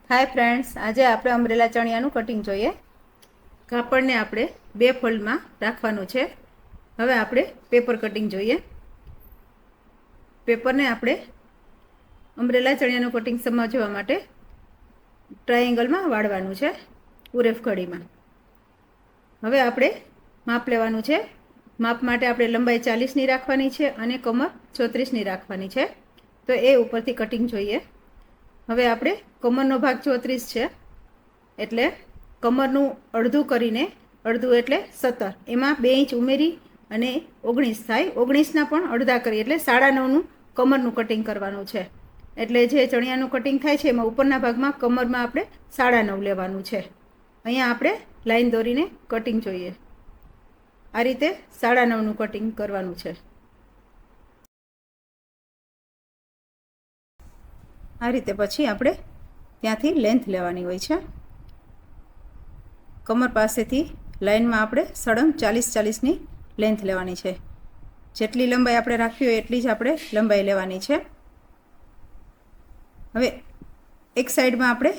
Hi friends, આજે આપણે umbrella ચણિયાનું cutting જોઈએ. કાપડને આપણે 2 ફોલ્ડમાં રાખવાનું છે. હવે આપણે પેપર કટિંગ જોઈએ. પેપરને આપણે અમરેલા ચણિયાનું કટિંગ સમજવા માટે ટ્રાયેંગલમાં વાળવાનું છે, ઉરેફ ઘડીમાં. હવે આપણે માપ લેવાનું છે. માપ માટે આપણે લંબાઈ 40ની રાખવાની છે અને કમર 34ની રાખવાની છે. તો એ ઉપરથી કટિંગ જોઈએ. હવે આપણે કમરનો ભાગ 34 છે, એટલે કમરનું અડધું કરીને, અડધું એટલે 17, એમાં 2 ઇંચ ઉમેરી અને 19 થાય. 19ના પણ અડધા કરી એટલે 9.5નું કમરનું કટિંગ કરવાનું છે. એટલે જે ચણિયાનું કટિંગ થાય છે એમાં ઉપરના ભાગમાં કમરમાં આપણે 9.5 લેવાનું છે. અહીંયા આપણે લાઈન દોરીને કટિંગ જોઈએ. આ રીતે 9.5નું કટિંગ કરવાનું છે. આ રીતે પછી આપણે ત્યાંથી લેન્થ લેવાની હોય છે. કમર પાસેથી લાઇનમાં આપણે સળંગ 40-40ની લેન્થ લેવાની છે. જેટલી લંબાઈ આપણે રાખવી હોય એટલી જ આપણે લંબાઈ લેવાની છે. હવે એક સાઈડમાં આપણે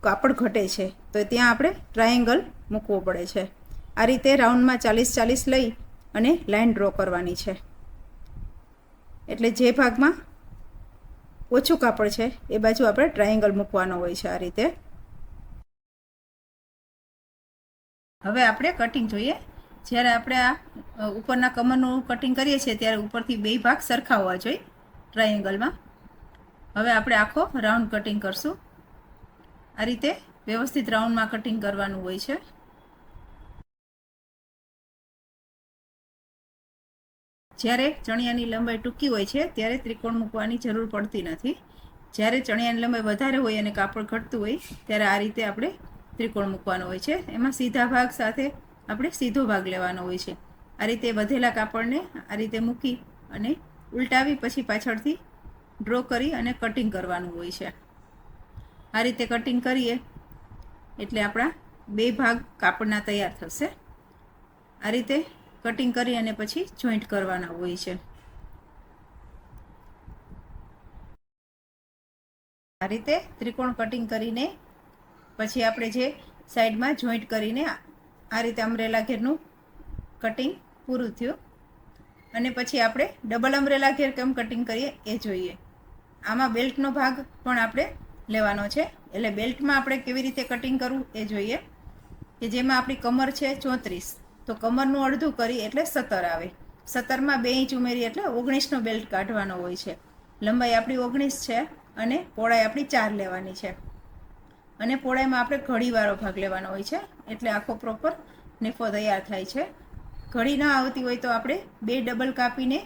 કાપડ ઘટે છે તો ત્યાં આપણે ટ્રાયેંગલ મૂકવો પડે છે. આ રીતે રાઉન્ડમાં 40-40 લઈ અને લાઇન ડ્રો કરવાની છે. એટલે જે ભાગમાં ઓછું કાપડ છે એ બાજુ આપણે ટ્રાયેંગલ મૂકવાનો હોય છે. આ રીતે હવે આપણે કટિંગ જોઈએ. જ્યારે આપણે આ ઉપરના કમરનું કટિંગ કરીએ છીએ ત્યારે ઉપરથી 2 ભાગ સરખા હોવા જોઈએ ટ્રાયેંગલમાં. હવે આપણે આખો રાઉન્ડ કટિંગ કરશું. આ રીતે વ્યવસ્થિત રાઉન્ડમાં કટિંગ કરવાનું હોય છે. જ્યારે ચણિયાની લંબાઈ ટૂંકી હોય છે ત્યારે ત્રિકોણ મૂકવાની જરૂર પડતી નથી. જ્યારે ચણિયાની લંબાઈ વધારે હોય અને કાપડ ઘટતું હોય ત્યારે આ રીતે આપણે ત્રિકોણ મૂકવાનો હોય છે. એમાં સીધા ભાગ સાથે આપણે સીધો ભાગ લેવાનો હોય છે. આ રીતે વધેલા કાપડને આ રીતે મૂકી અને ઉલટાવી પછી પાછળથી ડ્રો કરી અને કટિંગ કરવાનું હોય છે. આ રીતે કટિંગ કરીએ એટલે આપણા 2 ભાગ કાપડના તૈયાર થશે. આ રીતે કટિંગ કરી અને પછી જોઈન્ટ કરવાના હોય છે. આ રીતે ત્રિકોણ કટિંગ કરીને પછી આપણે જે સાઈડમાં જોઈન્ટ કરીને આ રીતે અમરેલા ઘેરનું કટિંગ પૂરું થયું. અને પછી આપણે ડબલ અમરેલા ઘેર કેમ કટિંગ કરીએ એ જોઈએ. આમાં બેલ્ટનો ભાગ પણ આપણે લેવાનો છે. એટલે બેલ્ટમાં આપણે કેવી રીતે કટિંગ કરવું એ જોઈએ. કે જેમાં આપણી કમર છે 34, તો કમરનું અડધું કરી એટલે 17 આવે. 17માં 2 ઇંચ ઉમેરી એટલે 19નો બેલ્ટ કાઢવાનો હોય છે. લંબાઈ આપણી 19 છે અને પહોળાઈ આપણી 4 લેવાની છે. અને પહોળાઈમાં આપણે ઘડીવાળો ભાગ લેવાનો હોય છે. એટલે આખો પ્રોપર નેફો તૈયાર થાય છે. ઘડી ના આવતી હોય તો આપણે 2 ડબલ કાપીને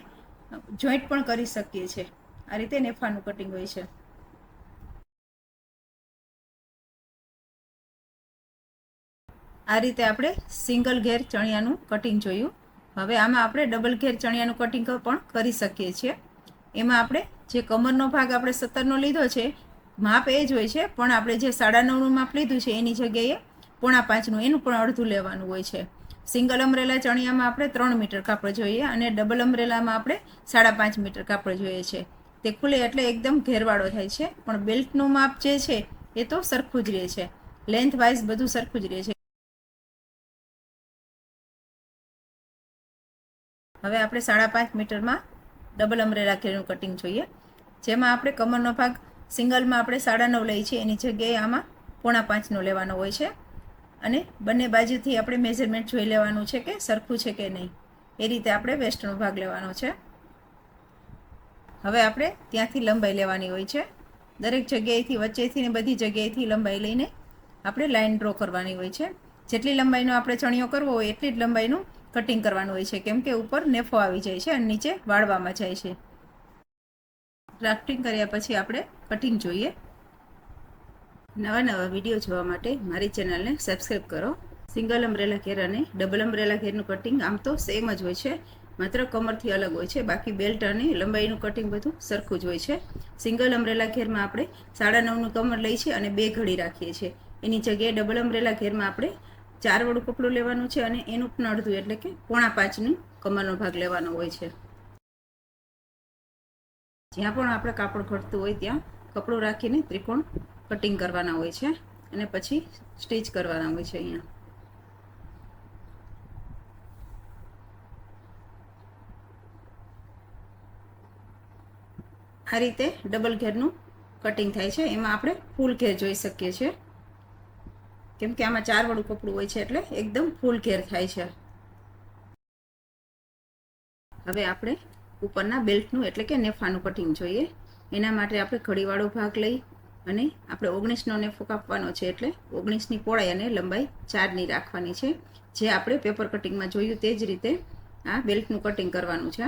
જોઈન્ટ પણ કરી શકીએ છીએ. આ રીતે નેફાનું કટિંગ હોય છે. આ રીતે આપણે સિંગલ ઘેર ચણિયાનું કટિંગ જોયું. હવે આમાં આપણે ડબલ ઘેર ચણિયાનું કટિંગ પણ કરી શકીએ છીએ. એમાં આપણે જે કમરનો ભાગ આપણે 17નો લીધો છે, માપ એ જ હોય છે, પણ આપણે જે 9.5નું માપ લીધું છે એની જગ્યાએ 4.5નું એનું પણ અડધું લેવાનું હોય છે. સિંગલ અમરેલા ચણિયામાં આપણે 3 મીટર કાપડ જોઈએ અને ડબલ અમરેલામાં આપણે 5.5 મીટર કાપડ જોઈએ છે. તે ખુલે એટલે એકદમ ઘેરવાળો થાય છે, પણ બેલ્ટનું માપ જે છે એ તો સરખું જ રહે છે. લેન્થ વાઇઝ બધું સરખું જ રહે છે. હવે આપણે 5.5 મીટરમાં ડબલ અમરેલા ઘેરનું કટિંગ જોઈએ. જેમાં આપણે કમરનો ભાગ સિંગલમાં આપણે 9.5 લઈએ છીએ, એની જગ્યાએ આમાં 4.5નો લેવાનો હોય છે. અને બંને બાજુથી આપણે મેઝરમેન્ટ જોઈ લેવાનું છે કે સરખું છે કે નહીં. એ રીતે આપણે વેસ્ટનો ભાગ લેવાનો છે. હવે આપણે ત્યાંથી લંબાઈ લેવાની હોય છે. દરેક જગ્યાએથી વચ્ચેથી ને બધી જગ્યાએથી લંબાઈ લઈને આપણે લાઇન ડ્રો કરવાની હોય છે. જેટલી લંબાઈનો આપણે ચણિયો કરવો હોય એટલી જ લંબાઈનું કટિંગ કરવાનું હોય છે, કેમ કે ઉપર નેફો આવી જાય છે અને નીચે વાળવામાં જાય છે. ડ્રાફ્ટિંગ કર્યા પછી આપણે કટિંગ જોઈએ. નવા વિડીયો જોવા માટે મારી ચેનલને સબસ્ક્રાઈબ કરો. સિંગલ અમરેલા ઘેર અને ડબલ અમરેલા ઘેરનું કટિંગ આમ તો સેમ જ હોય છે, માત્ર કમરથી અલગ હોય છે. બાકી બેલ્ટ અને લંબાઈનું કટિંગ બધું સરખું જ હોય છે. સિંગલ અમરેલા ઘેરમાં આપણે 9.5નું કમર લઈએ છીએ અને 2 ઘડી રાખીએ છીએ. એની જગ્યાએ ડબલ અમરેલા ઘેરમાં આપણે 4 વાળું કપડું લેવાનું છે અને એનું પણ અડધું એટલે કે 4.5નું કમરનો ભાગ લેવાનો હોય છે. જ્યાં પણ આપણે કાપડ ઘટતું હોય ત્યાં કપડું રાખીને ત્રિકોણ કટિંગ કરવાના હોય છે અને પછી સ્ટીચ કરવાના હોય છે. અહીંયા આ રીતે ડબલ ઘેરનું કટિંગ થાય છે. એમાં આપણે ફૂલ ઘેર જોઈ શકીએ છીએ, કેમ કે આમાં 4 વાળું કપડું હોય છે એટલે એકદમ ફૂલ ઘેર થાય છે. હવે આપણે ઉપરના બેલ્ટનું એટલે કે નેફાનું કટિંગ જોઈએ. એના માટે આપણે ઘડીવાળો ભાગ લઈ અને આપણે 19નો નેફો કાપવાનો છે, એટલે 19ની પહોળાઈ અને લંબાઈ 4ની રાખવાની છે. જે આપણે પેપર કટિંગમાં જોયું તે જ રીતે આ બેલ્ટનું કટિંગ કરવાનું છે.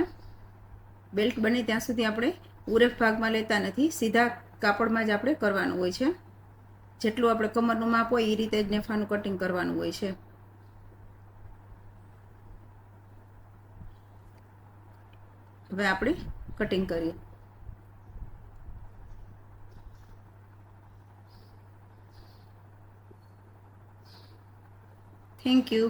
બેલ્ટ બને ત્યાં સુધી આપણે ઉરેફ ભાગમાં લેતા નથી, સીધા કાપડમાં જ આપણે કરવાનું હોય છે. જેટલું આપણે કમરનું માપ હોય એ રીતે જ નેફાનું કટિંગ કરવાનું હોય છે. હવે આપણે કટિંગ કરીએ. Thank you.